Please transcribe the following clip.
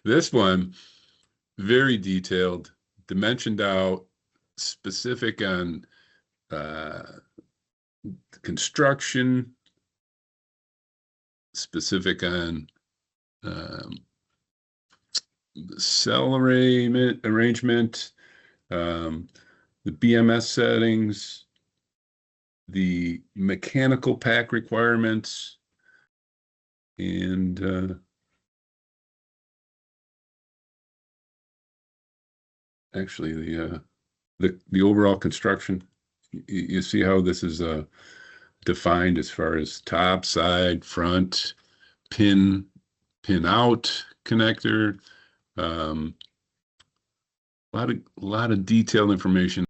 This one, very detailed, dimensioned out, specific on construction, specific on cell arrangement, the BMS settings, the mechanical pack requirements, and actually the overall construction. You see how this is defined as far as top, side, front, pin out connector. A lot of detailed information